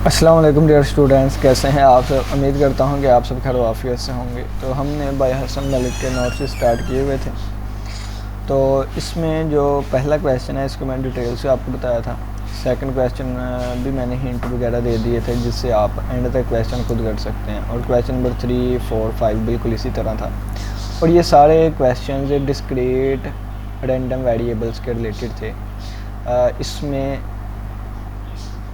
अस्सलाम वालेकुम dear students, कैसे हैं आप सब। उम्मीद करता हूं कि आप सब खैर वाफियत से होंगे। तो हमने बाय हसन मलिक के नोट्स स्टार्ट किए हुए थे। तो इसमें जो पहला क्वेश्चन है इसको मैंने डिटेल से आपको बताया था। सेकंड क्वेश्चन भी मैंने हिंट वगैरह दे दिए थे जिससे आप एंड तक क्वेश्चन खुद कर सकते हैं। और क्वेश्चन नंबर 3, 4, 5 बिल्कुल इसी तरह था। और ये सारे क्वेश्चन डिस्क्रीट रैंडम वेरिएबल्स के रिलेटेड थे। इसमें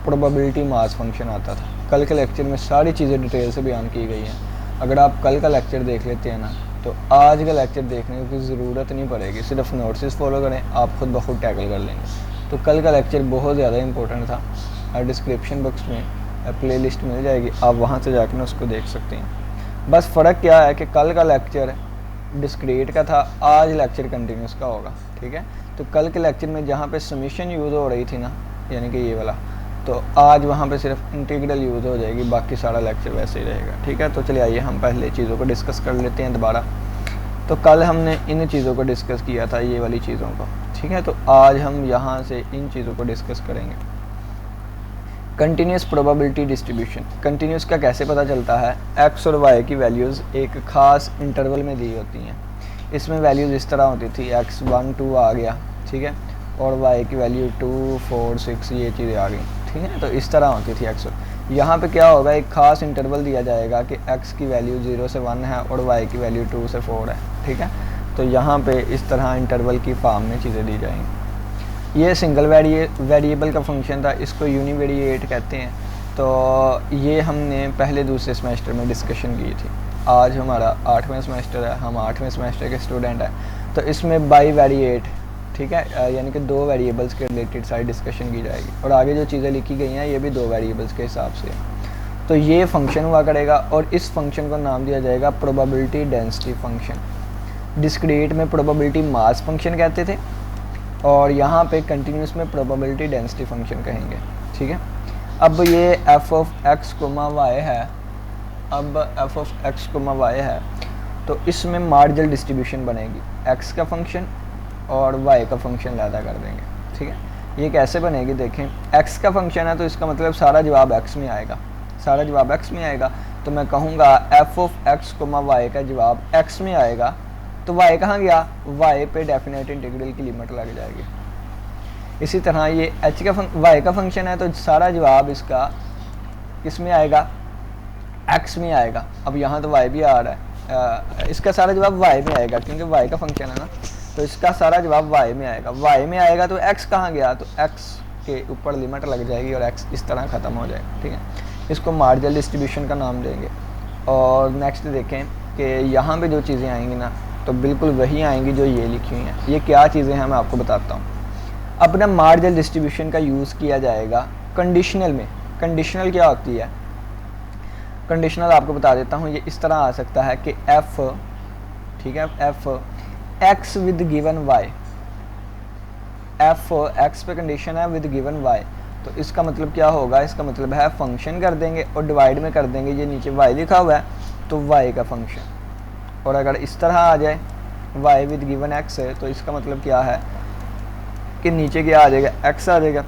प्रोबेबिलिटी मास फंक्शन आता था। कल के लेक्चर में सारी चीज़ें डिटेल से बयान की गई हैं। अगर आप कल का लेक्चर देख लेते हैं ना तो आज का लेक्चर देखने की ज़रूरत नहीं पड़ेगी, सिर्फ नोट्स फॉलो करें, आप खुद ब खुद टैकल कर लेंगे। तो कल का लेक्चर बहुत ज़्यादा इंपॉर्टेंट था। डिस्क्रिप्शन बॉक्स में प्ले लिस्ट मिल जाएगी, आप वहाँ से जाकर उसको देख सकते हैं। बस फ़र्क क्या है कि कल का लेक्चर डिस्क्रीट का था, आज लेक्चर कंटिन्यूस का होगा। ठीक है, तो कल के लेक्चर में जहाँ पे समीशन यूज़ हो रही थी ना, यानी कि ये वाला, तो आज वहाँ पे सिर्फ इंटीग्रल यूज़ हो जाएगी, बाकी सारा लेक्चर वैसे ही रहेगा। ठीक है, तो चलिए आइए हम पहले चीज़ों को डिस्कस कर लेते हैं दोबारा। तो कल हमने इन चीज़ों को डिस्कस किया था, ये वाली चीज़ों को। ठीक है, तो आज हम यहाँ से इन चीज़ों को डिस्कस करेंगे। Continuous probability distribution. कंटिन्यूस का कैसे पता चलता है? एक्स और वाई की वैल्यूज़ एक ख़ास इंटरवल में दी होती हैं। इसमें वैल्यूज़ इस तरह होती थी, एक्स 1, 2 आ गया, ठीक है, और वाई की वैल्यू 2, 4, 6 ये चीज़ें आ गई। ठीक है, तो इस तरह होती थी एक्स। यहाँ पे क्या होगा, एक ख़ास इंटरवल दिया जाएगा कि एक्स की वैल्यू 0 से 1 है और वाई की वैल्यू 2 से 4 है। ठीक है, तो यहाँ पे इस तरह इंटरवल की फॉर्म में चीज़ें दी जाएंगी। ये सिंगल वेरिएबल का फंक्शन था, इसको यूनिवेरिएट कहते हैं। तो ये हमने पहले दूसरे सेमेस्टर में डिस्कशन की थी। आज हमारा 8वें सेमेस्टर है, हम 8वें सेमेस्टर के स्टूडेंट हैं। तो इसमें बाई वेरिएट, ठीक है, यानी कि 2 वेरिएबल्स के रिलेटेड सारी डिस्कशन की जाएगी। और आगे जो चीज़ें लिखी गई हैं ये भी 2 वेरिएबल्स के हिसाब से। तो ये फंक्शन हुआ करेगा और इस फंक्शन को नाम दिया जाएगा प्रोबेबिलिटी डेंसिटी फंक्शन। डिस्क्रीट में प्रोबेबिलिटी मास फंक्शन कहते थे और यहाँ पे कंटिन्यूस में प्रोबेबिलिटी डेंसिटी फंक्शन कहेंगे। ठीक है, अब ये f of x comma y है। अब f of x comma y है तो इसमें मार्जिनल डिस्ट्रीब्यूशन बनेगी, एक्स का फंक्शन और y का फंक्शन ज़्यादा कर देंगे। ठीक है, ये कैसे बनेगी देखें। x का फंक्शन है तो इसका मतलब सारा जवाब x में आएगा, सारा जवाब x में आएगा। तो मैं कहूँगा f of x comma y का जवाब x में आएगा। तो y कहाँ गया, y पे डेफिनेट इंटीग्रल की लिमिट लग जाएगी। इसी तरह ये y का फंक्शन है तो सारा जवाब इसका किस में आएगा, x में आएगा। अब यहाँ तो y भी आ रहा है, इसका सारा जवाब y में आएगा क्योंकि y का फंक्शन है ना, तो इसका सारा जवाब y में आएगा। y में आएगा तो x कहाँ गया, तो x के ऊपर लिमिट लग जाएगी और x इस तरह ख़त्म हो जाएगा। ठीक है, इसको मार्जिनल डिस्ट्रीब्यूशन का नाम देंगे। और नेक्स्ट देखें कि यहाँ पे जो चीज़ें आएंगी ना तो बिल्कुल वही आएंगी जो ये लिखी हुई हैं। ये क्या चीज़ें हैं मैं आपको बताता हूँ। अपना मार्जिनल डिस्ट्रीब्यूशन का यूज़ किया जाएगा कंडीशनल में। कंडीशनल क्या होती है, कंडीशनल आपको बता देता हूँ। ये इस तरह आ सकता है कि f, ठीक है, f x with given y, f x पे कंडीशन है विद गिवन y, तो इसका मतलब क्या होगा, इसका मतलब है फंक्शन कर देंगे और डिवाइड में कर देंगे। ये नीचे y लिखा हुआ है तो y का फंक्शन। और अगर इस तरह आ जाए y विद गिवन x है तो इसका मतलब क्या है कि नीचे क्या आ जाएगा, x आ जाएगा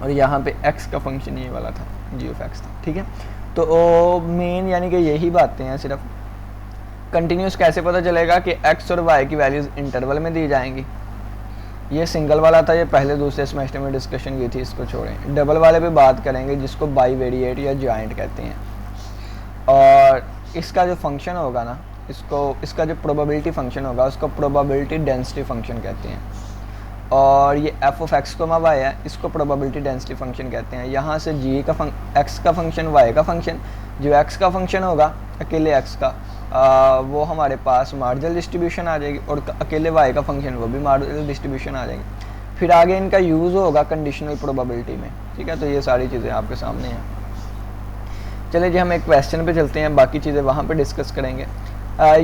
और यहाँ पे x का फंक्शन ये वाला था, g ऑफ x था। ठीक है, तो मेन यानी कि यही बातें हैं सिर्फ। कंटिन्यूस कैसे पता चलेगा कि x और y की वैल्यूज़ इंटरवल में दी जाएंगी। ये सिंगल वाला था, ये पहले दूसरे सेमेस्टर में डिस्कशन की थी, इसको छोड़ें। डबल वाले पे बात करेंगे जिसको बाई वेरिएट या जॉइंट कहते हैं। और इसका जो फंक्शन होगा ना, इसका जो प्रोबेबिलिटी फंक्शन होगा उसको प्रोबेबिलिटी डेंसिटी फंक्शन कहते हैं। और ये f of x comma y है, इसको प्रोबेबिलिटी डेंसिटी फंक्शन कहते हैं। यहाँ से जी का एक्स का फंक्शन, वाई का फंक्शन, जो एक्स का फंक्शन होगा अकेले एक्स का, वो हमारे पास मार्जिनल डिस्ट्रीब्यूशन आ जाएगी और अकेले y का फंक्शन वो भी मार्जिनल डिस्ट्रीब्यूशन आ जाएगी। फिर आगे इनका यूज़ होगा कंडीशनल प्रोबेबिलिटी में। ठीक है, तो ये सारी चीज़ें आपके सामने हैं। चलिए जी हम एक क्वेश्चन पे चलते हैं, बाकी चीज़ें वहाँ पे डिस्कस करेंगे।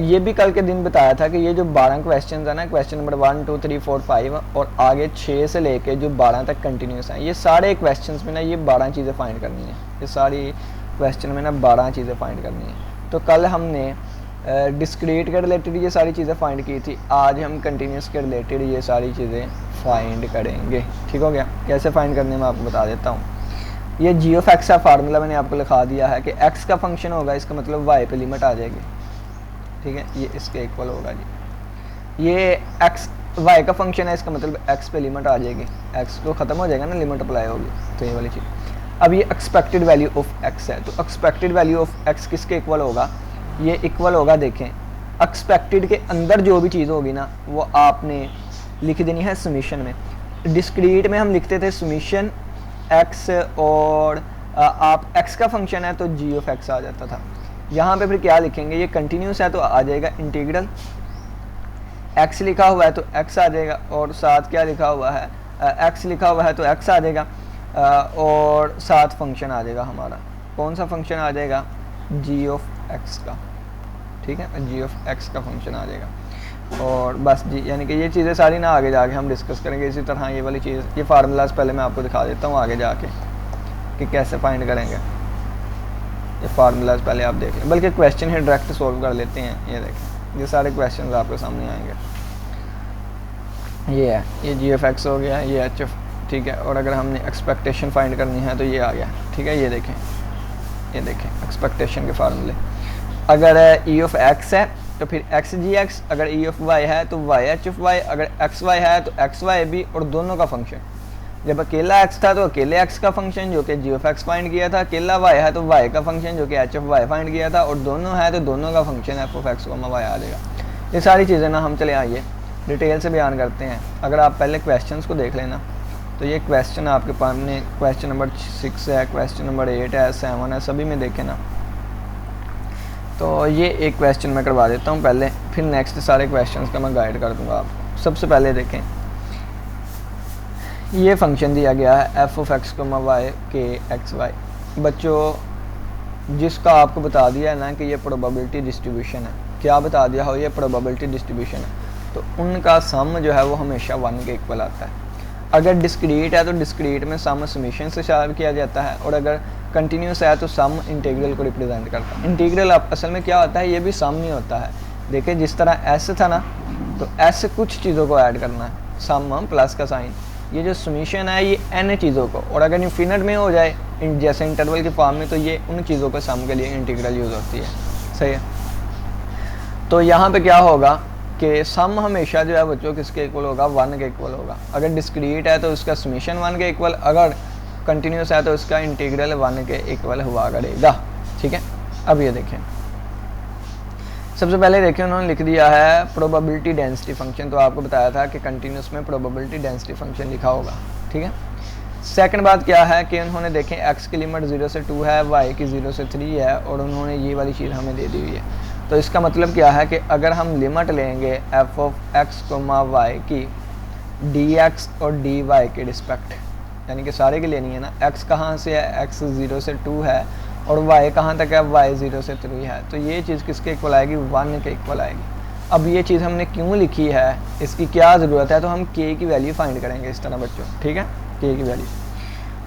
ये भी कल के दिन बताया था कि ये जो 12 क्वेश्चन है ना, क्वेश्चन नंबर 1, 2, 3, 4, 5 और आगे 6 से लेके जो 12 तक कंटिन्यूस हैं, ये सारे क्वेश्चन में ना ये 12 चीज़ें फाइंड करनी है। ये सारी क्वेश्चन में ना 12 चीज़ें फाइंड करनी है। तो कल हमने डिस्क्रीट के रिलेटेड ये सारी चीज़ें फाइंड की थी, आज हम कंटिन्यूस के रिलेटेड ये सारी चीज़ें फाइंड करेंगे। ठीक हो गया, कैसे फाइंड करने में आपको बता देता हूँ। ये जी ऑफ एक्स का फार्मूला मैंने आपको लिखा दिया है कि एक्स का फंक्शन होगा, इसका मतलब वाई पे लिमिट आ जाएगी, ठीक है, ये इसके इक्वल होगा जी। ये एक्स वाई का फंक्शन है, इसका मतलब एक्स पे लिमिट आ जाएगी, एक्स को ख़त्म हो जाएगा ना, लिमिट अप्लाई होगी, तो ये वाली चीज़। अब ये एक्सपेक्टेड वैल्यू ऑफ एक्स है, तो एक्सपेक्टेड वैल्यू ऑफ एक्स किसके इक्वल होगा, ये इक्वल होगा, देखें एक्सपेक्टेड के अंदर जो भी चीज़ होगी ना वो आपने लिख देनी है समीशन में। डिस्क्रीट में हम लिखते थे समीशन एक्स, और आप एक्स का फंक्शन है तो जी ऑफ एक्स आ जाता था। यहाँ पे फिर क्या लिखेंगे, ये कंटिन्यूस है तो आ जाएगा इंटीग्रल, एक्स लिखा हुआ है तो एक्स आ जाएगा, और साथ क्या लिखा हुआ है, एक्स लिखा हुआ है तो एक्स आ जाएगा, और साथ फंक्शन आ जाएगा हमारा, कौन सा फंक्शन आ जाएगा, जी ऑफ एक्स का, ठीक है, जी ऑफ एक्स का फंक्शन आ जाएगा। और बस जी, यानी कि ये चीज़ें सारी ना आगे जाके हम डिस्कस करेंगे। इसी तरह ये वाली चीज़, ये फार्मूलाज पहले मैं आपको दिखा देता हूँ आगे जाके कि कैसे फाइंड करेंगे। ये फार्मूलाज पहले आप देख लें, बल्कि क्वेश्चन ही डायरेक्ट सॉल्व कर लेते हैं। ये देखें, ये सारे क्वेश्चन आपके सामने आएंगे। ये है, ये जी ऑफ एक्स हो गया, ये एच ऑफ, ठीक है, और अगर हमने एक्सपेक्टेशन फाइंड करनी है तो ये आ गया, ठीक है। ये देखें एक्सपेक्टेशन के फार्मूले, अगर ई ऑफ एक्स है तो फिर एक्स जी एक्स, अगर ई ऑफ वाई है तो वाई एच ऑफ वाई, अगर एक्स वाई है तो एक्स वाई भी, और दोनों का फंक्शन। जब अकेला एक्स था तो अकेले एक्स का फंक्शन जो कि जी ऑफ एक्स फाइंड किया था, अकेला वाई है तो वाई का फंक्शन जो कि एच ऑफ वाई फाइंड किया था, और दोनों है तो दोनों का function f of x y आ जाएगा। ये सारी चीज़ें ना हम चले आइए डिटेल से बयान करते हैं। अगर आप पहले क्वेश्चंस को देख लेना तो ये क्वेश्चन आपके सामने, क्वेश्चन नंबर 6 है, क्वेश्चन नंबर 8 है, 7 है, सभी में देखें ना। तो ये एक क्वेश्चन मैं करवा देता हूँ पहले, फिर नेक्स्ट सारे क्वेश्चंस का मैं गाइड कर दूँगा आपको। सबसे पहले देखें, ये फंक्शन दिया गया है f of x comma y के एक्स वाई, बच्चों जिसका आपको बता दिया है ना कि ये प्रोबेबिलिटी डिस्ट्रीब्यूशन है। क्या बता दिया हो, ये प्रोबेबिलिटी डिस्ट्रीब्यूशन है, तो उनका सम जो है वो हमेशा 1 के इक्वल आता है। अगर डिस्क्रीट है तो डिस्क्रीट में सम समीशन से सॉल्व किया जाता है, और अगर कंटिन्यूस है तो सम इंटीग्रल को रिप्रेजेंट करता है। इंटीग्रल असल में क्या होता है, ये भी सम ही होता है। देखिए जिस तरह एस था ना, तो एस कुछ चीज़ों को ऐड करना है, सम प्लस का साइन, ये जो समीशन है ये n चीज़ों को, और अगर इन्फिनिट में हो जाए जैसे इंटरवल के फॉर्म में, तो ये उन चीज़ों को सम के लिए इंटीग्रल यूज़ होती है, सही है। तो यहाँ पे क्या होगा कि सम हमेशा जो है बच्चों किसके इक्वल होगा, 1 के इक्वल होगा। अगर डिस्क्रीट है तो उसका समीशन 1 के इक्वल, अगर कंटिन्यूस है तो उसका इंटीग्रल 1 के इक्वल हुआ करेगा, ठीक है। अब ये देखें, सबसे पहले देखिए उन्होंने लिख दिया है प्रोबेबिलिटी डेंसिटी फंक्शन, तो आपको बताया था कि कंटिन्यूस में प्रोबेबिलिटी डेंसिटी फंक्शन लिखा होगा, ठीक है। सेकंड बात क्या है कि उन्होंने देखें एक्स की लिमिट 0 से 2 है, वाई की 0 से 3 है, और उन्होंने ये वाली चीज़ हमें दे दी हुई है। तो इसका मतलब क्या है कि अगर हम लिमिट लेंगे f of x comma y की डी एक्स और डी वाई के रिस्पेक्ट, यानी कि सारे की लेनी है ना, एक्स कहाँ से है, एक्स 0 से 2 है, और वाई कहाँ तक है, वाई 0 से 3 है, तो ये चीज़ किसके इक्वल आएगी, 1 के इक्वल आएगी। अब ये चीज़ हमने क्यों लिखी है, इसकी क्या ज़रूरत है, तो हम के की वैल्यू फाइंड करेंगे इस तरह बच्चों, ठीक है, के की वैल्यू।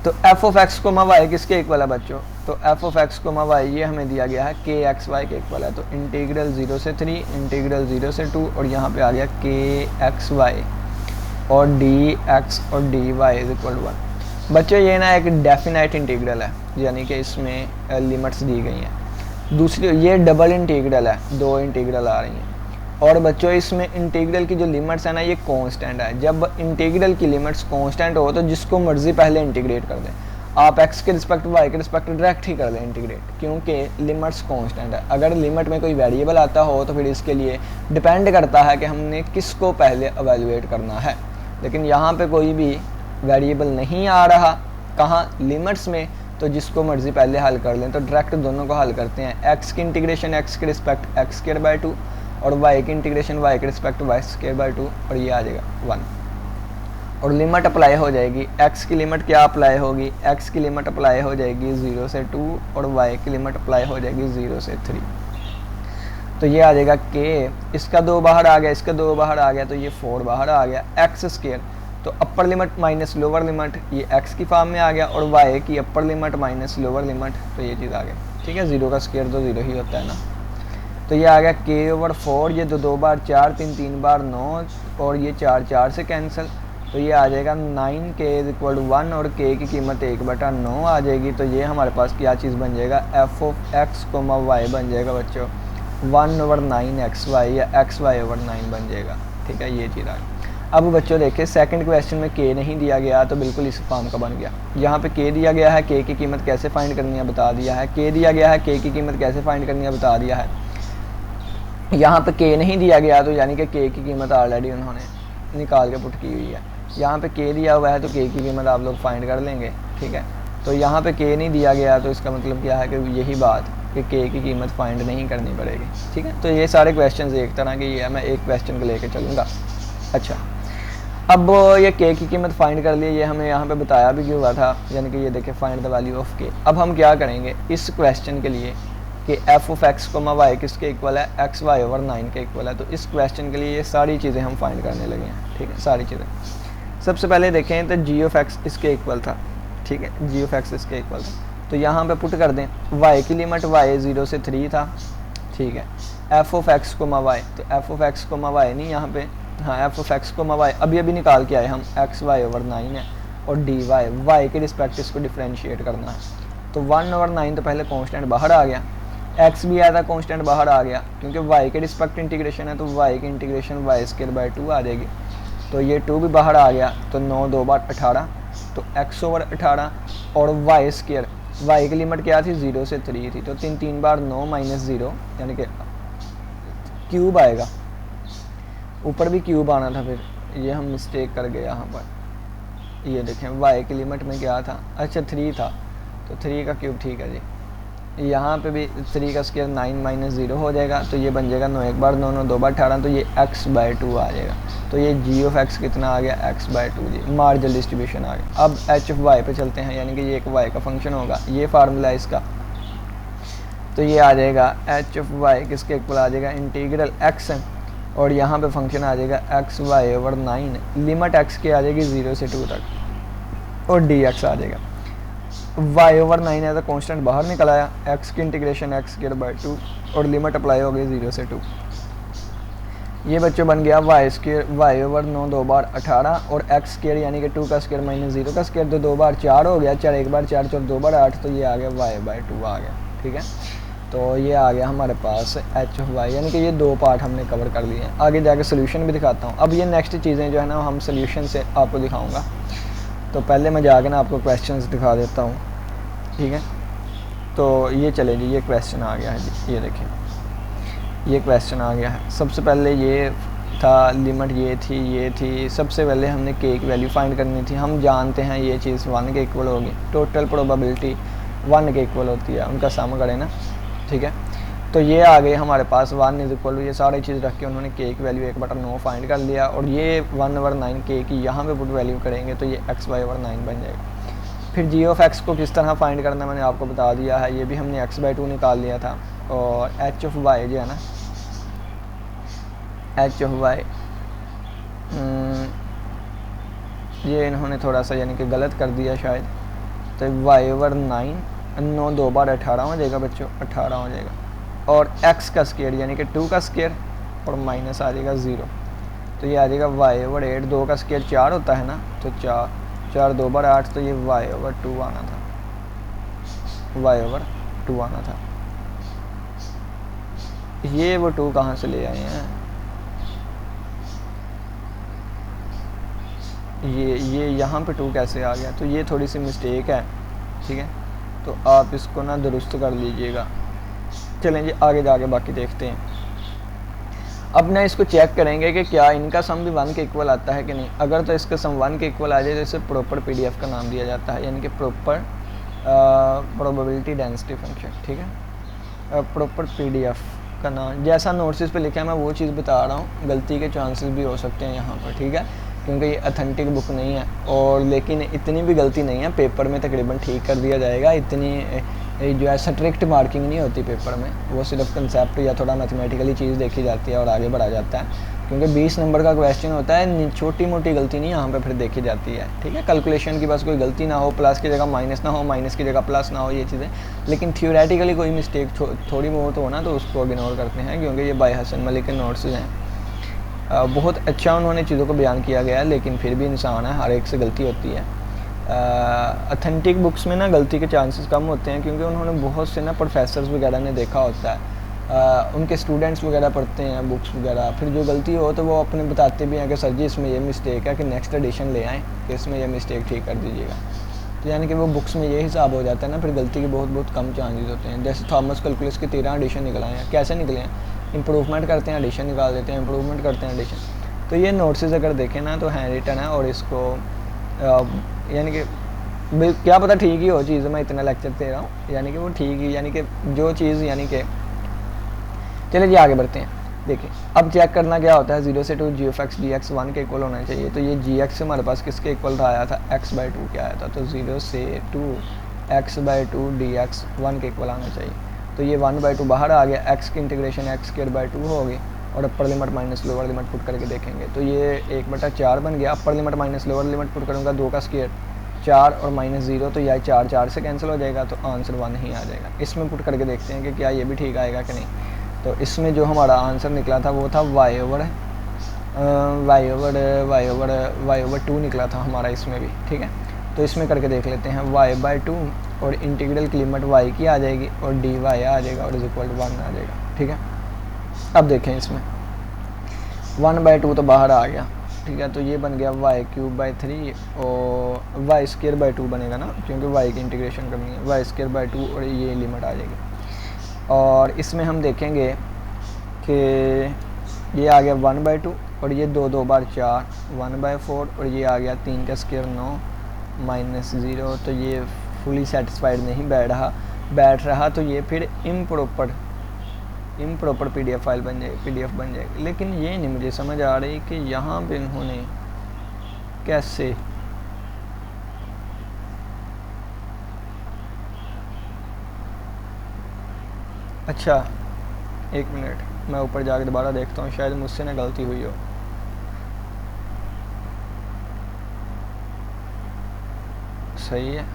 तो f of x comma y किसके इक्वल है बच्चों, तो f of x comma y ये हमें दिया गया है के एक्स वाई के इक्वल है, तो इंटीग्रल 0 से 3, इंटीग्रल 0 से 2, और यहाँ पे आ गया के एक्स वाई और डी एक्स और d y is equal to 1। बच्चों ये ना एक डेफिनेट इंटीग्रल है, यानी कि इसमें लिमिट्स दी गई हैं। दूसरी ये डबल इंटीग्रल है, 2 इंटीग्रल आ रही हैं, और बच्चों इसमें इंटीग्रल की जो लिमिट्स है ना ये कांस्टेंट है। जब इंटीग्रल की लिमिट्स कांस्टेंट हो तो जिसको मर्जी पहले इंटीग्रेट कर दें, आप एक्स के रिस्पेक्ट वाई के रिस्पेक्ट डायरेक्ट ही कर दें इंटीग्रेट, क्योंकि लिमिट्स कांस्टेंट है। अगर लिमिट में कोई वेरिएबल आता हो तो फिर इसके लिए डिपेंड करता है कि हमने किसको पहले एवेलुएट करना है, लेकिन यहाँ पे कोई भी वेरिएबल नहीं आ रहा, कहाँ, लिमिट्स में, तो जिसको मर्जी पहले हल कर लें। तो डायरेक्ट दोनों को हल करते हैं, एक्स की इंटीग्रेशन एक्स के रिस्पेक्ट एक्स स्क्वायर बाय 2, और वाई की इंटीग्रेशन वाई के रिस्पेक्ट वाई स्क्वायर बाय 2, और ये आ जाएगा 1, और लिमिट अप्लाई हो जाएगी। एक्स की लिमिट क्या अप्लाई होगी, एक्स की लिमिट अप्लाई हो जाएगी 0 से 2, और वाई की लिमिट अप्लाई हो जाएगी 0 से 3। तो ये आ जाएगा के, इसका 2 बाहर आ गया, इसका 2 बाहर आ गया, तो ये 4 बाहर आ गया, एक्स स्क्वायर, तो upper limit minus lower limit, ये एक्स की फॉर्म में आ गया, और वाई की upper limit minus lower limit, तो ये चीज़ आ गई, ठीक है। 0 का स्क्वायर तो 0 ही होता है ना, तो ये आ गया के ओवर 4, ये 2 बार 4, 3 बार 9, और ये 4 4 से कैंसिल, तो ये आ जाएगा 9k इज इक्वल टू 1 और k की कीमत 1/9 आ जाएगी। तो ये हमारे पास क्या चीज़ बन जाएगा, f of x comma y बन जाएगा बच्चों 1/9xy या xy/9 बन जाएगा। ठीक है, ये चीज़ आ गई। अब बच्चों देखिए सेकंड क्वेश्चन में k नहीं दिया गया तो बिल्कुल इस फॉर्म का बन गया। यहाँ पे k दिया गया है, k की कीमत कैसे फाइंड करनी है बता दिया है। k दिया गया है, k की कीमत कैसे फाइंड करनी है बता दिया है। यहाँ पे k नहीं दिया गया तो यानी कि k की कीमत ऑलरेडी उन्होंने निकाल के पुट की हुई है। यहाँ पे k दिया हुआ है तो k की कीमत आप लोग फाइंड कर लेंगे। ठीक है, तो यहाँ पे k नहीं दिया गया तो इसका मतलब क्या है कि यही बात कि k की कीमत फाइंड नहीं करनी पड़ेगी। ठीक है, तो ये सारे क्वेश्चन एक तरह के ये है, मैं एक क्वेश्चन को लेके चलूँगा। अच्छा, अब ये k की कीमत फाइंड कर लिए, ये हमें यहाँ पे बताया भी हुआ था, यानी कि ये देखिए find the value of k। अब हम क्या करेंगे इस क्वेश्चन के लिए कि f of x comma y किसके इक्वल है, एक्स वाई ओवर 9 के इक्वल है। तो इस क्वेश्चन के लिए ये सारी चीज़ें हम फाइंड करने लगे हैं। ठीक है, सारी चीज़ें। सबसे पहले देखें तो जी ऑफ एक्स इसके इक्वल था। ठीक है, जी ऑफ एक्स इसके इक्वल था, तो यहाँ पे पुट कर दें वाई की लिमिट वाई 0 से 3 था। ठीक है, f of x comma y, तो f of x comma y नहीं यहाँ पे, हाँ f of x comma y अभी निकाल के आए हम, एक्स वाई ओवर 9 है और डी वाई, वाई के रिस्पेक्ट इसको डिफ्रेंशिएट करना है। तो 1/9 तो पहले कॉन्स्टेंट बाहर आ गया, एक्स भी आया था कॉन्स्टेंट बाहर आ गया, क्योंकि वाई के रिस्पेक्ट इंटीग्रेशन है तो वाई की इंटीग्रेशन y² 2 आ जाएगी। तो ये 2 भी बाहर आ गया, तो 9 2 बार 18, तो x ओवर 18 और y², y की लिमिट क्या थी 0 से 3 थी, तो 3 बार 9 माइनस 0 यानी कि क्यूब आएगा, ऊपर भी क्यूब आना था, फिर ये हम मिस्टेक कर गए यहाँ पर। ये देखें y की लिमिट में क्या था, अच्छा 3 था, तो 3 का क्यूब, ठीक है जी। यहाँ पे भी 3 का स्क्वायर 9 माइनस 0 हो जाएगा, तो ये बन जाएगा 9 1 बार 9 9 2 बार 18, तो ये x/2 आ जाएगा। तो ये g ऑफ x कितना आ गया, x/2 जी, मार्जिनल डिस्ट्रीब्यूशन आ गया। अब h ऑफ y पे चलते हैं, यानी कि ये एक y का फंक्शन होगा, ये फार्मूला है इसका। तो ये आ जाएगा h ऑफ y किसके इक्वल आ जाएगा, इंटीग्रल x, और यहाँ पे फंक्शन आ जाएगा xy ओवर 9, लिमिट x की आ जाएगी 0 से 2 तक और dx आ जाएगा। y ओवर 9 है तो कॉन्स्टेंट बाहर निकल आया, x की इंटीग्रेशन x² 2 और लिमिट अप्लाई हो गई 0 से 2। ये बच्चों बन गया y ओवर 9 2 बार 18 और x² यानी कि 2 का स्क्वायर माइनस 0 का स्क्वायर, तो 2 बार 4 हो गया, 4 1 बार 4 4 2 बार 8, तो ये आ गया y/2 आ गया। ठीक है, तो ये आ गया हमारे पास h ऑफ y, यानी कि ये 2 पार्ट हमने कवर कर लिए हैं। आगे जाके सोल्यूशन भी दिखाता हूँ। अब ये नेक्स्ट चीज़ें जो है ना हम सोल्यूशन से आपको दिखाऊँगा, तो पहले मैं जाके ना आपको क्वेश्चंस दिखा देता हूँ। ठीक है, तो ये चले जी, ये क्वेश्चन आ गया है जी, ये देखें ये क्वेश्चन आ गया है। सबसे पहले ये था, लिमिट ये थी। सबसे पहले हमने k की वैल्यू फाइंड करनी थी। हम जानते हैं ये चीज़ 1 के इक्वल होगी, टोटल प्रोबेबिलिटी 1 के इक्वल होती है, उनका सम करें ना। ठीक है, तो ये आ गए हमारे पास 1 इज इक्वल टू, ये सारी चीज़ रख के उन्होंने k की वैल्यू 1/9 फाइंड कर लिया, और ये 1/9 k की यहाँ पे पुट वैल्यू करेंगे तो ये xy/9 बन जाएगा। फिर g ऑफ x को किस तरह फाइंड करना मैंने आपको बता दिया है, ये भी हमने x/2 निकाल लिया था। और h ऑफ y जो है ना, h ऑफ y ये इन्होंने थोड़ा सा यानी कि गलत कर दिया शायद, तो y/9 9 2 बार 18 हो जाएगा बच्चों, 18 हो जाएगा, और x का स्क्वायर यानी कि 2 का स्क्वायर और माइनस आ जाएगा 0, तो ये आ जाएगा y/8, 2 का स्क्वायर 4 होता है ना, तो 4 2 बार 8, तो ये y/2 आना था, y/2 आना था। ये वो 2 कहाँ से ले आए हैं, ये यहाँ पे 2 कैसे आ गया, तो ये थोड़ी सी मिस्टेक है। ठीक है, तो आप इसको ना दुरुस्त कर लीजिएगा। चलें जी आगे जाके बाकी देखते हैं। अब ना इसको चेक करेंगे कि क्या इनका सम भी 1 के इक्वल आता है कि नहीं। अगर तो इसका सम 1 के इक्वल आ जाए तो इसे प्रॉपर पीडीएफ का नाम दिया जाता है, यानी कि प्रॉपर प्रोबेबिलिटी डेंसिटी फंक्शन। ठीक है, प्रॉपर पीडीएफ का नाम, जैसा नोट्स पे लिखा है मैं वो चीज़ बता रहा हूँ, गलती के चांसेस भी हो सकते हैं यहाँ पर। ठीक है, क्योंकि ये अथेंटिक बुक नहीं है, और लेकिन इतनी भी गलती नहीं है, पेपर में तकरीबन ठीक कर दिया जाएगा। इतनी जो है स्ट्रिक्ट मार्किंग नहीं होती पेपर में, वो सिर्फ कंसेप्ट या थोड़ा मैथमेटिकली चीज़ देखी जाती है और आगे बढ़ा जाता है, क्योंकि 20 नंबर का क्वेश्चन होता है, छोटी मोटी गलती नहीं यहाँ पे फिर देखी जाती है। ठीक है, कैलकुलेशन की बस कोई गलती ना हो, प्लस की जगह माइनस ना हो, माइनस की जगह प्लस ना हो, ये चीज़ें। लेकिन थियोरेटिकली कोई मिस्टेक थोड़ी बहुत हो ना तो उसको इग्नोर करते हैं, क्योंकि ये बाय हसन मलिक के नोट्स हैं। बहुत अच्छा उन्होंने चीज़ों को बयान किया गया है, लेकिन फिर भी इंसान है, हर एक से गलती होती है। अथेंटिक बुक्स में ना गलती के चांसेस कम होते हैं, क्योंकि उन्होंने बहुत से ना प्रोफेसर्स वगैरह ने देखा होता है, उनके स्टूडेंट्स वगैरह पढ़ते हैं बुक्स वगैरह, फिर जो गलती हो तो वो अपने बताते भी हैं कि सर जी इसमें ये मिस्टेक है, कि नेक्स्ट एडिशन ले आएँ कि इसमें ये मिस्टेक ठीक कर दीजिएगा। तो यानी कि वो बुक्स में ये हिसाब हो जाता है ना, फिर गलती के बहुत कम चांसेस होते हैं। जैसे थॉमस कैलकुलस के 13 एडिशन निकल आए हैं, कैसे निकले हैं? इम्प्रूवमेंट करते हैं, एडिशन निकाल देते हैं, इम्प्रूवमेंट करते हैं, एडिशन। तो ये नोट्स अगर देखें ना तो हैंड रिटन है, और इसको यानी कि क्या पता ठीक ही हो चीज़, मैं इतना लेक्चर दे रहा हूँ, यानी कि वो ठीक ही, यानी कि जो चीज़, यानी कि चलिए जी आगे बढ़ते हैं। देखिए अब चेक करना क्या होता है, 0 से 2 जी ऑफ एक्स डी एक्स 1 के इक्वल होना चाहिए। तो ये जी एक्स हमारे पास किसके इक्वल था, आया था x/2 के आया था। तो 0 से 2 x/2 डी एक्स 1 के इक्वल आना चाहिए। तो ये 1/2 बाहर आ गया, x की इंटीग्रेशन x² होगी, और upper limit minus lower limit put करके देखेंगे तो ये 1/4 बन गया। Upper limit minus lower limit put करूँगा, 2 का स्क्वायर 4 और -0, तो यह 4 से कैंसिल हो जाएगा, तो आंसर 1 ही आ जाएगा। इसमें पुट करके देखते हैं कि क्या ये भी ठीक आएगा कि नहीं। तो इसमें जो हमारा आंसर निकला था वो था y/2 निकला था हमारा इसमें भी, ठीक है। तो इसमें करके देख लेते हैं, y/2 और इंटीग्रल की लिमिट y की आ जाएगी और dy आ जाएगा और = 1 आ जाएगा, ठीक है। अब देखें इसमें 1/2 तो बाहर आ गया, ठीक है। तो ये बन गया y³ और y² बनेगा ना, क्योंकि y की इंटीग्रेशन करनी है, y² और ये लिमिट आ जाएगी। और इसमें हम देखेंगे कि ये आ गया 1/2 और ये 2 बार 4 1/4 और ये आ गया 3 का स्क्वायर 9 -0, तो ये फुली सेटिस्फाइड नहीं बैठ रहा, तो ये फिर इम्प्रॉपर PDF फाइल बन जाएगी, PDF बन जाएगी। लेकिन ये नहीं मुझे समझ आ रही कि यहाँ पे इन्होंने कैसे, अच्छा एक मिनट, मैं ऊपर जाकर दोबारा देखता हूँ, शायद मुझसे ना गलती हुई हो। सही है,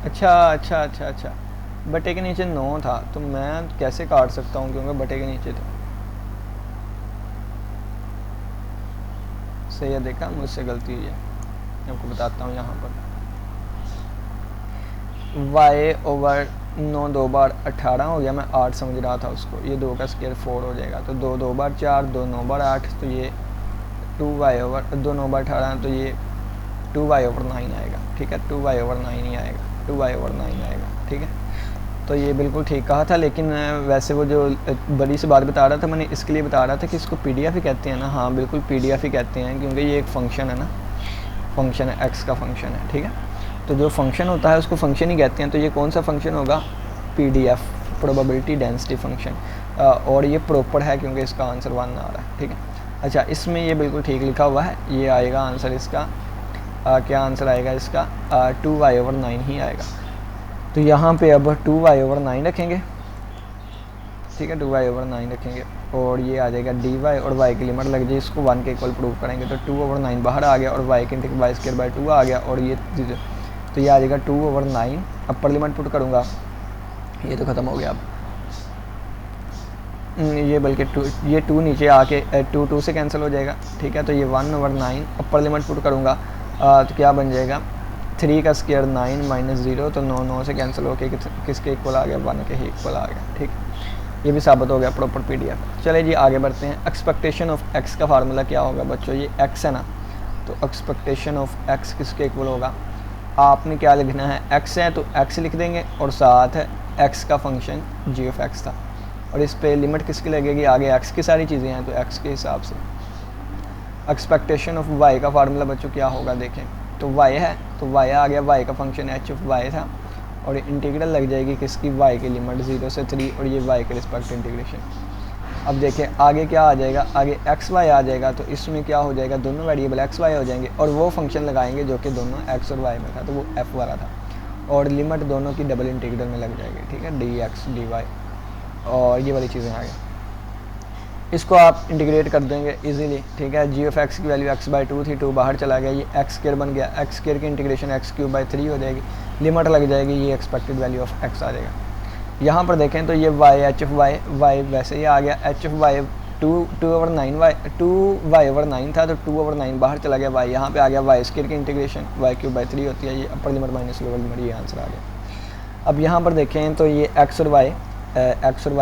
अच्छा, बटे के नीचे 9 था, तो मैं कैसे काट सकता हूँ, क्योंकि बटे के नीचे तो सही है। देखा, मुझसे गलती हुई है, आपको बताता हूँ। यहाँ पर y/9 2 बार 18 हो गया, मैं 8 समझ रहा था उसको, ये 2 का स्क्वायर 4 हो जाएगा, तो 2 बार 4 2 9 बार 8, तो ये 2 9 बार 18, तो ये 2y/9 आएगा, ठीक है। 2y/9 ही आएगा, 2y/9 आएगा, ठीक है। तो ये बिल्कुल ठीक कहा था, लेकिन वैसे वो जो बड़ी सी बात बता रहा था, मैंने इसके लिए बता रहा था कि इसको PDF ही कहते हैं ना। हाँ बिल्कुल PDF ही कहते हैं, क्योंकि ये एक फंक्शन है ना, फंक्शन है, x का फंक्शन है, ठीक है। तो जो फंक्शन होता है उसको फंक्शन ही कहते हैं। तो ये कौन सा फंक्शन होगा, PDF, प्रोबेबिलिटी डेंसिटी फंक्शन, और ये प्रॉपर है क्योंकि इसका आंसर 1 आ रहा है, ठीक है। अच्छा, इसमें ये बिल्कुल ठीक लिखा हुआ है, ये आएगा आंसर इसका, क्या आंसर आएगा इसका, 2y/9 ही आएगा। तो यहाँ पे अब 2y/9 रखेंगे, ठीक है, 2y/9 रखेंगे, और ये आ जाएगा dy, और y की लिमिट लग जाए, इसको 1 के इक्वल प्रूव करेंगे, तो 2/9 बाहर आ गया, और y की y² आ गया, और ये तो ये आ जाएगा 2/9। अपर लिमिट पुट करूँगा, ये तो ख़त्म हो गया। अब ये बल्कि ये 2 नीचे आके 2 से कैंसिल हो जाएगा, ठीक है। तो ये 1/9 अपर लिमिट पुट करूँगा, तो क्या बन जाएगा, 3 का स्क्वायर 9 -0, तो 9 से कैंसिल होके किसके इक्वल आ गया, 1 के ही इक्वल आ गया, ठीक। ये भी साबित हो गया प्रॉपर PDF। चलिए जी आगे बढ़ते हैं। एक्सपेक्टेशन ऑफ x का फार्मूला क्या होगा बच्चों, ये x है ना, तो एक्सपेक्टेशन ऑफ x किसके इक्वल होगा, आपने क्या लिखना है, x है तो x लिख देंगे, और साथ है x का फंक्शन g ऑफ x था, और इस पे लिमिट किसकी लगेगी, आगे x की सारी चीज़ें हैं तो x के हिसाब से। एक्सपेक्टेशन ऑफ y का फार्मूला बच्चों क्या होगा, देखें तो y है, तो y आ गया, y का फंक्शन h ऑफ y था, और इंटीग्रल लग जाएगी किसकी, y की लिमिट 0 से 3, और ये y के रिस्पेक्ट इंटीग्रेशन। अब देखें आगे क्या आ जाएगा, आगे एक्स वाई आ जाएगा, तो इसमें क्या हो जाएगा, दोनों वेरिएबल एक्स वाई हो जाएंगे, और वो फंक्शन लगाएंगे जो कि दोनों एक्स और वाई में था, तो वो एफ वाला था, और लिमिट दोनों की डबल इंटीग्रल में लग जाएगी, ठीक है, डी एक्स डी वाई, और ये वाली चीज़ें आ गई। इसको आप इंटीग्रेट कर देंगे इजीली, ठीक है। जी ऑफ एक्स की वैल्यू x/2 थी, 2 बाहर चला गया, ये x² बन गया, x² की इंटीग्रेशन x³ 3 हो जाएगी, लिमिट लग जाएगी, ये एक्सपेक्टेड वैल्यू ऑफ x आ जाएगा। यहाँ पर देखें तो ये y h of y y वैसे ही आ गया, H of Y 2/9 Y 2y/9 था तो 2/9 बाहर चला गया वाई, यहाँ पे आ गया वाई स्क्वायर की इंटीग्रेशन y³ होती है, ये upper limit minus lower limit, ये आंसर आ गया। अब यहाँ पर देखें तो ये x और y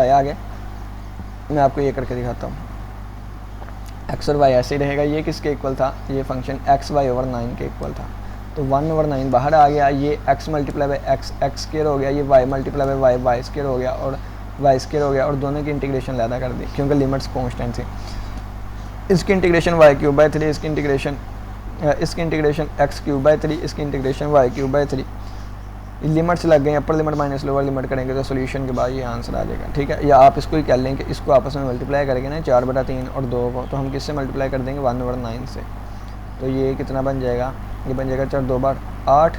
आ गए। मैं आपको ये करके दिखाता हूँ। x और y ऐसे ही रहेगा, ये किसके इक्वल था, ये फंक्शन xy/9 के इक्वल था, तो 1/9 बाहर आ गया, ये x multiply by x square हो गया, ये y multiply by y square हो गया और y स्क्वायर हो गया, और दोनों की इंटीग्रेशन लैदा कर दी क्योंकि लिमिट्स कांस्टेंट थी। इसकी इंटीग्रेशन y³/3, इसकी इंटीग्रेशन x³/3, इसकी इंटीग्रेशन y³/3, लिमिट्स लग गई, upper limit minus lower limit करेंगे तो सोल्यूशन के बाद ये आंसर आ जाएगा। ठीक है, या आप इसको ही कह लें कि इसको आपस में मल्टीप्लाई करेंगे ना 4/3 और 2 को, तो हम किससे मल्टीप्लाई कर देंगे 1/9 से, तो ये कितना बन जाएगा, ये बन जाएगा 4 2 बार 8,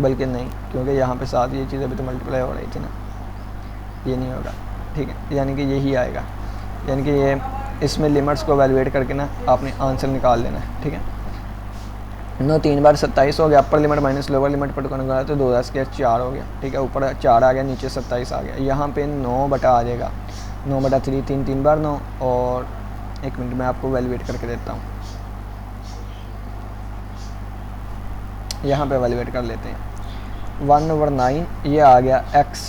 बल्कि नहीं क्योंकि यहाँ पे साथ ये चीज़ अभी तो मल्टीप्लाई हो रही थी ना, ये नहीं होगा। ठीक है, यानी कि यही आएगा, यानी कि ये इसमें लिमिट्स को वैल्यूएट करके ना आपने आंसर निकाल लेना है। ठीक है, 9 3 बार 27 हो गया, upper limit minus lower limit पर करने का तो 2 10 के 4 हो गया। ठीक है, ऊपर 4 आ गया, नीचे 27 आ गया, यहाँ पे 9 बटा आ जाएगा, 9/3 3 बार 9, और 1 मिनट में आपको वैल्यूएट करके देता हूँ, यहाँ पे वैल्यूएट कर लेते हैं। 1/9 ये आ गया x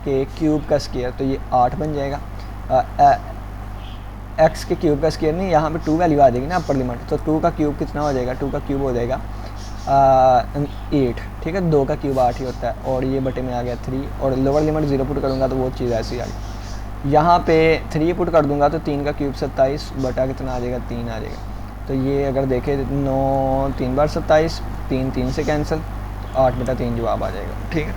के क्यूब का स्क्वायर, तो ये 8 बन जाएगा। x के क्यूब का स्क्वायर नहीं, यहाँ पे 2 वैल्यू आ जाएगी ना अपर लिमिट, तो 2 का क्यूब कितना हो जाएगा, 2 का क्यूब हो जाएगा 8। ठीक है, 2 का क्यूब 8 ही होता है, और ये बटे में आ गया 3, और लोअर लिमिट 0 पुट करूँगा तो वो चीज़ ऐसी आ गई। यहाँ पे 3 पुट कर दूँगा तो 3 का क्यूब 27 बटा कितना आ जाएगा 3 आ जाएगा, तो ये अगर देखें 9 3 बार 27, 3 3 से कैंसिल, तो 8/3 जवाब आ जाएगा। ठीक है,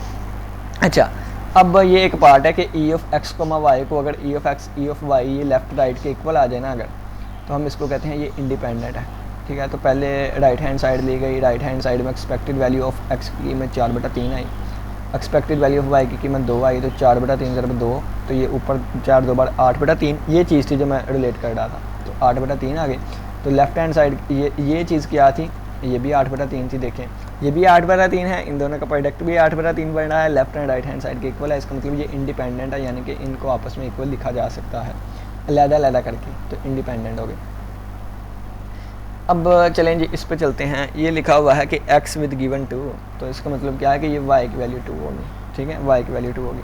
अच्छा अब ये एक पार्ट है कि e of x comma y को अगर e of x e of y ये लेफ्ट राइट के इक्वल आ जाए ना अगर, तो हम इसको कहते हैं ये इंडिपेंडेंट है। ठीक है, तो पहले राइट हैंड साइड ली गई, राइट हैंड साइड में एक्सपेक्टेड वैल्यू ऑफ एक्स की कीमत 4/3 आई, एक्सपेक्टेड वैल्यू ऑफ वाई की कीमत 2 आई, तो 4/3 × 2, तो ये ऊपर 4 2 बार 8/3, ये चीज़ थी जो मैं रिलेट कर रहा था, तो 8/3 आ गई। तो लेफ्ट हैंड साइड ये चीज़ क्या थी, ये भी 8/3 थी, देखें ये भी 8/3 है, इन दोनों का प्रोडक्ट भी 8/3 बन रहा है, left and right hand side के इक्वल है, इसका मतलब ये इंडिपेंडेंट है, यानी कि इनको आपस में इक्वल लिखा जा सकता है अलग-अलग करके, तो इंडिपेंडेंट हो गए। अब चलें जी इस पे चलते हैं, ये लिखा हुआ है कि x विद गिवन 2, तो इसका मतलब क्या है कि ये y की वैल्यू 2 होगी। ठीक है, y की वैल्यू 2 होगी।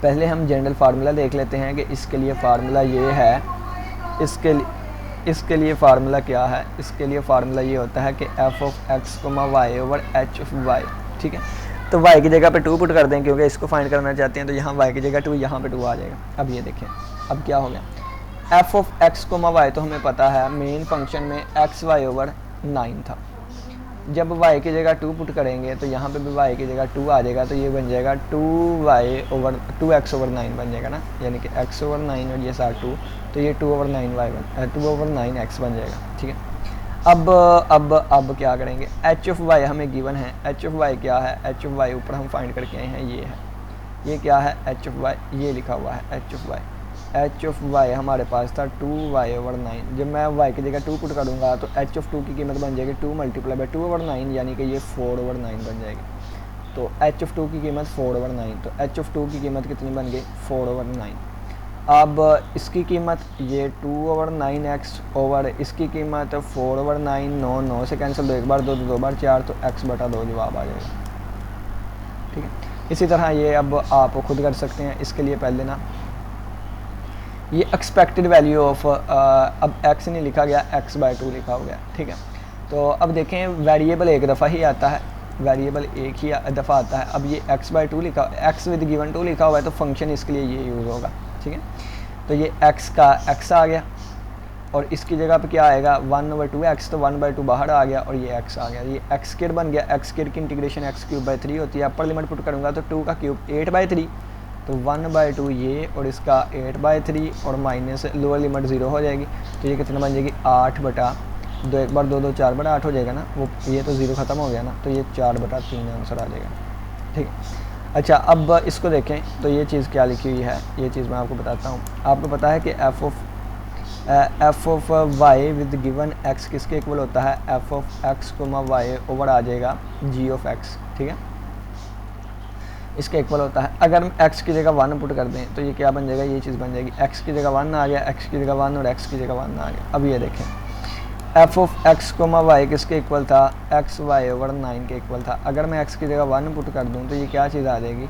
पहले हम जनरल फार्मूला देख लेते हैं कि इसके लिए फार्मूला ये है, इसके लिए फार्मूला क्या है, इसके लिए फार्मूला ये होता है कि f of x, y over h of y। ठीक है, तो y की जगह पे 2 पुट कर दें क्योंकि इसको फाइंड करना चाहते हैं, तो यहाँ y की जगह 2, यहाँ पे 2 आ जाएगा। अब ये देखें, अब क्या हो गया, f ऑफ x, y तो हमें पता है मेन फंक्शन में xy/9 था, जब y की जगह 2 पुट करेंगे तो यहाँ पे भी y की जगह 2 आ जाएगा, तो ये बन जाएगा 2x/9 बन जाएगा ना, यानी कि x/9 और ये सारा 2, तो ये 2/9x बन जाएगा। ठीक है, अब क्या करेंगे, h ऑफ y हमें गिवन है, h ऑफ y क्या है, h ऑफ y ऊपर हम फाइंड करके आए हैं, ये है, ये क्या है h ऑफ y, ये लिखा हुआ है h of y। h of y हमारे पास था 2y/9, जब मैं y की जगह 2 पुट करूँगा तो h ऑफ 2 की कीमत बन जाएगी 2 मल्टीप्लाई बाई 2/9, यानी कि ये 4/9 बन जाएगी। तो h ऑफ 2 की कीमत 4/9, तो h ऑफ 2 की कीमत कितनी बन गई 4/9। अब इसकी कीमत ये 2/9x ओवर इसकी कीमत 4/9, 9 9 से कैंसिल, 2 1 बार 2 2 बार 4, तो x/2 जवाब आ जाएगा। ठीक है, इसी तरह ये अब आप खुद कर सकते हैं। इसके लिए पहले ना ये एक्सपेक्टेड वैल्यू ऑफ अब x नहीं लिखा गया, x/2 लिखा हो गया। ठीक है, तो अब देखें वेरिएबल एक दफ़ा ही आता है, वेरिएबल एक ही दफ़ा आता है। अब ये x/2 लिखा, x विद गिवन 2 लिखा हुआ है, तो फंक्शन इसके लिए ये यूज़ होगा। ठीक है, तो ये x का x आ गया, और इसकी जगह पे क्या आएगा 1/2x, तो 1/2 बाहर आ गया, और ये x आ गया, ये x² बन गया। x² की इंटीग्रेशन x³/3 होती है, अपर लिमिट पुट करूँगा तो 2 का क्यूब 8/3, तो 1/2 ये, और इसका 8/3, और माइनस लोअर लिमिट 0 हो जाएगी, तो ये कितना बन जाएगी 8/2 1 बार 2 2 4/8 हो जाएगा ना, वो ये तो 0 ख़त्म हो गया ना, तो ये 4/3 आंसर आ जाएगा। ठीक है, अच्छा अब इसको देखें तो ये चीज़ क्या लिखी हुई है, ये चीज़ मैं आपको बताता हूँ। आपको पता है कि f of f of y with given x किसके इक्वल होता है, f of x comma y over आ जाएगा जी ऑफ एक्स, ठीक है, इसके इक्वल होता है। अगर x की जगह 1 पुट कर दें तो ये क्या बन जाएगा, ये चीज़ बन जाएगी, x की जगह 1 आ गया, x की जगह 1 और x की जगह 1 आ गया। अब ये देखें f of x comma y किसके इक्वल था, एक्स वाई ओवर 9 के इक्वल था। अगर मैं x की जगह 1 पुट कर दूँ तो ये क्या चीज़ आ जाएगी,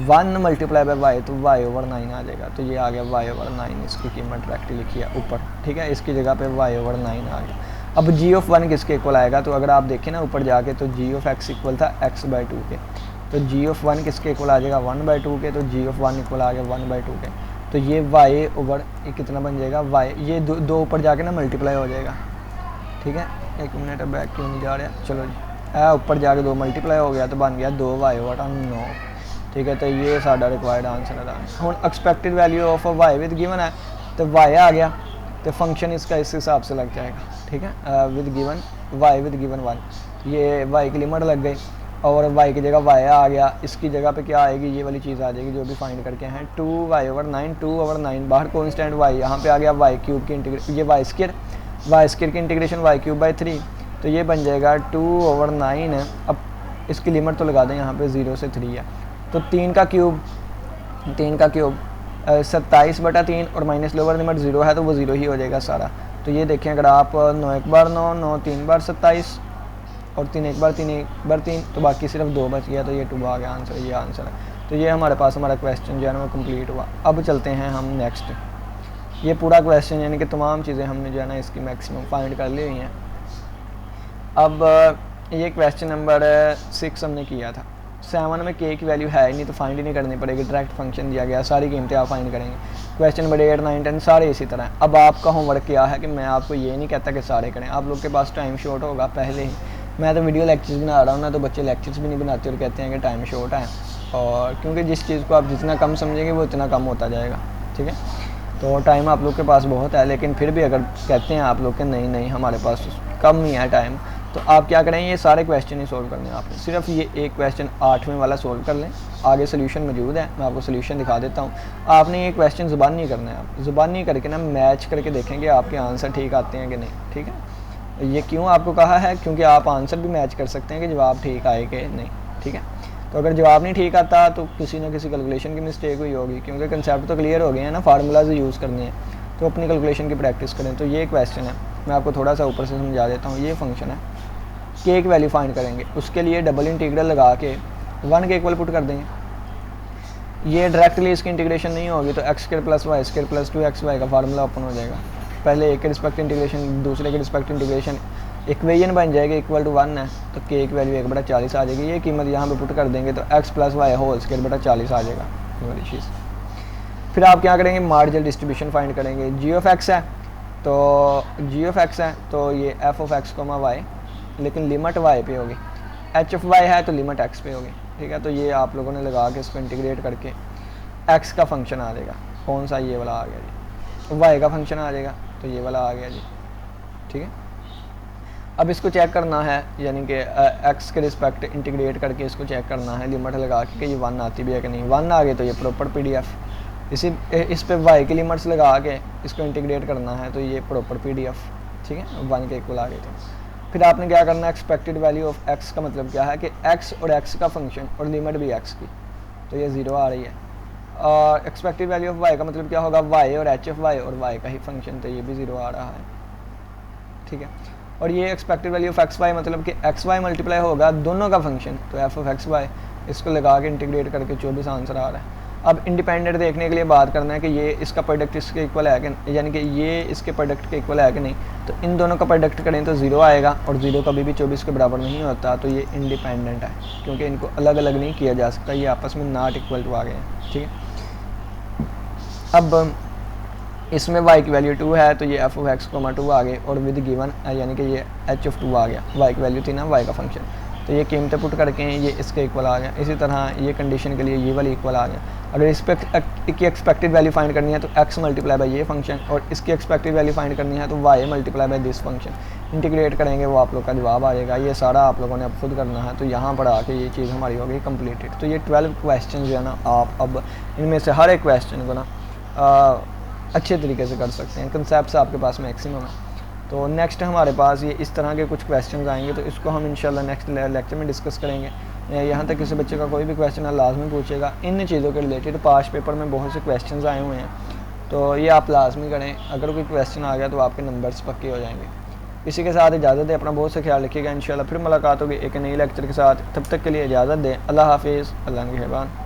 1 मल्टीप्लाई बाय वाई, तो y ओवर 9 आ जाएगा। तो ये आ गया y ओवर 9, इसकी कीमत डायरेक्टली लिखी है ऊपर, ठीक है, इसकी जगह पे y ओवर 9 आ गया। अब g ऑफ 1 किसके इक्वल आएगा, तो अगर आप देखें ना ऊपर जाके तो g ऑफ x इक्वल था x/2 के, तो g ऑफ 1 किसके इक्वल आ जाएगा 1/2 के, तो g ऑफ 1 इक्वल आ गया 1/2 के। तो ये y ओवर ये कितना बन जाएगा, y ये दो ऊपर जाके ना मल्टीप्लाई हो जाएगा, ठीक है। एक मिनट बैक क्यों नहीं जा रहा, चलो जी ऊपर जाके 2 मल्टीप्लाई हो गया तो बन गया 2y ओवर 9, ठीक है। तो ये साडा रिक्वायर्ड आंसर है। हुन expected value of y with given है, तो y आ गया तो फंक्शन इसका इस हिसाब से लग जाएगा, ठीक है, with given y with given 1, ये y की लिमिट लग गई और y की जगह y आ गया, इसकी जगह पे क्या आएगी, ये वाली चीज़ आ जाएगी जो भी फाइंड करके हैं 2y ओवर 9, 2 ओवर 9 बाहर कॉन्स्टेंट y, यहाँ पे आ गया y क्यूब की इंटीग्रेशन, ये y स्क्वायर की इंटीग्रेशन y क्यूब बाई 3, तो ये बन जाएगा 2 ओवर 9 है। अब इसकी लिमिट तो लगा दें, यहाँ पे 0 से 3 है, तो 3 का क्यूब 27/3 और माइनस लोअर लिमिट 0 है तो वो 0 ही हो जाएगा सारा। तो ये देखें अगर आप 9 एक बार 9, 9 3 बार 27 और 3 एक बार 3 तो बाकी सिर्फ 2 बच गया, तो ये 2 आ गया आंसर, ये आंसर है। तो ये हमारे पास हमारा क्वेश्चन जो है ना वो कम्प्लीट हुआ। अब चलते हैं हम नेक्स्ट, ये पूरा क्वेश्चन यानी कि तमाम चीज़ें हमने जो है ना इसकी मैक्सिमम फाइंड कर ली हुई हैं। अब ये क्वेश्चन नंबर 6 हमने किया था, 7 में k की वैल्यू है ही नहीं तो फाइंड ही नहीं करनी पड़ेगी, डायरेक्ट फंक्शन दिया गया, सारी कीमतें आप फाइंड करेंगे। क्वेश्चन नंबर 8, 9, 10 सारे इसी तरह है। अब आपका होमवर्क क्या है कि मैं आपको ये नहीं कहता कि सारे करें, आप लोग के पास टाइम शॉर्ट होगा पहले ही, मैं तो वीडियो लेक्चर्स बना रहा हूँ ना, तो बच्चे लेक्चर्स भी नहीं बनाते और कहते हैं कि टाइम शॉर्ट है, और क्योंकि जिस चीज़ को आप जितना कम समझेंगे वो उतना कम होता जाएगा, ठीक है। तो टाइम आप लोग के पास बहुत है, लेकिन फिर भी अगर कहते हैं आप लोग के नहीं हमारे पास कम ही है टाइम, तो आप क्या करें, ये सारे क्वेश्चन ही सोल्व करने हैं आपने, सिर्फ ये एक क्वेश्चन 8वें वाला सोल्व कर लें, आगे सोल्यूशन मौजूद है, मैं आपको सोल्यूशन दिखा देता हूँ। आपने ये क्वेश्चन ज़ुबान नहीं करना है, आप ज़ुबान नहीं करके ना मैच करके देखेंगे आपके आंसर ठीक आते हैं कि नहीं, ठीक है। ये क्यों आपको कहा है, क्योंकि आप आंसर भी मैच कर सकते हैं कि जवाब ठीक आए कि नहीं, ठीक है। तो अगर जवाब नहीं ठीक आता तो किसी ना किसी कैलकुलेशन की मिस्टेक हुई होगी, क्योंकि कंसेप्ट तो क्लियर हो गए हैं ना, फार्मूलाज यूज़ करने हैं, तो अपनी कैलकुलेशन की प्रैक्टिस करें। तो ये क्वेश्चन है, मैं आपको थोड़ा सा ऊपर से समझा देता हूँ। ये फंक्शन है, k की वैल्यू फाइंड करेंगे, उसके लिए डबल इंटीग्रल लगा के 1 के इक्वल पुट कर देंगे। ये डायरेक्टली इसकी इंटीग्रेशन नहीं होगी तो x square plus y square plus 2xy का फार्मूला ओपन हो जाएगा। पहले एक के रिस्पेक्ट इंटीग्रेशन, दूसरे के रिस्पेक्ट इंटीग्रेशन, इक्वेशन बन जाएगी इक्वल टू 1 है, तो k की वैल्यू 1/40 आ जाएगी। ये कीमत यहाँ पे पुट कर देंगे तो x plus y whole square बटा 40 आ जाएगा, ये वाली चीज़। फिर आप क्या करेंगे, मार्जिनल डिस्ट्रीब्यूशन फाइंड करेंगे। g ऑफ x है तो ये f of x comma y, लेकिन लिमिट y पे होगी, h ऑफ y है तो लिमिट x पे होगी, ठीक है। तो ये आप लोगों ने लगा के इसको इंटीग्रेट करके x का फंक्शन आ जाएगा, कौन सा, ये वाला आ गया जी, y का फंक्शन आ जाएगा, तो ये वाला आ गया जी, ठीक है। अब इसको चेक करना है, यानी कि x के रिस्पेक्ट इंटीग्रेट करके इसको चेक करना है, लिमिट लगा के कि ये 1 आती भी है कि नहीं। 1 आ गए तो ये प्रॉपर PDF, इस पे y की लिमिट्स लगा के इसको इंटीग्रेट करना है, तो ये प्रॉपर PDF, ठीक है, 1 के इक्वल आ गए थे। फिर आपने क्या करना है, एक्सपेक्टेड वैल्यू ऑफ x का मतलब क्या है कि x और x का फंक्शन और लिमिट भी x की, तो ये 0 आ रही है। और एक्सपेक्टेड वैल्यू ऑफ y का मतलब क्या होगा, y और h ऑफ y और y का ही फंक्शन, तो ये भी 0 आ रहा है, ठीक है। और ये एक्सपेक्टेड वैल्यू ऑफ xy मतलब कि xy मल्टीप्लाई होगा दोनों का फंक्शन, तो f ऑफ xy, इसको लगा के इंटीग्रेट करके 24 आंसर आ रहा है। अब इंडिपेंडेंट देखने के लिए बात करना है कि ये इसका प्रोडक्ट इसके इक्वल है कि, यानी कि ये इसके प्रोडक्ट के इक्वल है कि नहीं, तो इन दोनों का प्रोडक्ट करें तो 0 आएगा, और 0 कभी भी 24 के बराबर नहीं होता, तो ये इंडिपेंडेंट है, क्योंकि इनको अलग अलग नहीं किया जा सकता, ये आपस में नॉट इक्वल टू आ गए हैं, ठीक है। अब इसमें y की वैल्यू 2 है तो ये f ऑफ x कोमा 2 आ गए, और विद गिवन यानी कि ये h ऑफ 2 आ गया, y की वैल्यू थी ना y का फंक्शन, तो ये कीमतें पुट करके ये इसके इक्वल आ गया। इसी तरह ये कंडीशन के लिए ये वाली इक्वल आ गया। अगर इस पर की एक्सपेक्टेड वैल्यू फाइंड करनी है तो x मल्टीप्लाई बाई ये फंक्शन, और इसकी एक्सपेक्टेड वैल्यू फाइंड करनी है तो y multiply by this function, integrate करेंगे वो आप लोग का जवाब आ जाएगा। ये सारा आप लोगों ने अब खुद करना है, तो यहाँ पर आके ये चीज़ हमारी हो गई कम्प्लीटेड। तो ये 12 क्वेश्चन जो है ना, आप अब इनमें से हर एक क्वेश्चन को ना अच्छे तरीके से कर सकते हैं, कंसेप्ट आपके पास मैक्सिमम है। तो नेक्स्ट हमारे पास ये इस तरह के कुछ क्वेश्चंस आएंगे, तो इसको हम इंशाल्लाह नेक्स्ट लेक्चर में डिस्कस करेंगे। यहाँ तक किसी बच्चे का कोई भी क्वेश्चन है लाजमी पूछेगा। इन चीज़ों के रिलेटेड पास्ट पेपर में बहुत से क्वेश्चंस आए हुए हैं, तो ये आप लाजमी करें। अगर कोई क्वेश्चन आ गया तो आपके नंबर्स पक्के हो जाएंगे। इसी के साथ इजाज़त है, अपना बहुत सा ख्याल रखिएगा। इंशाल्लाह फिर मुलाकात होगी एक नई लेक्चर के साथ। तब तक के लिए इजाज़त दें। अल्लाह हाफिज़, अल्लाह के मेहरबान।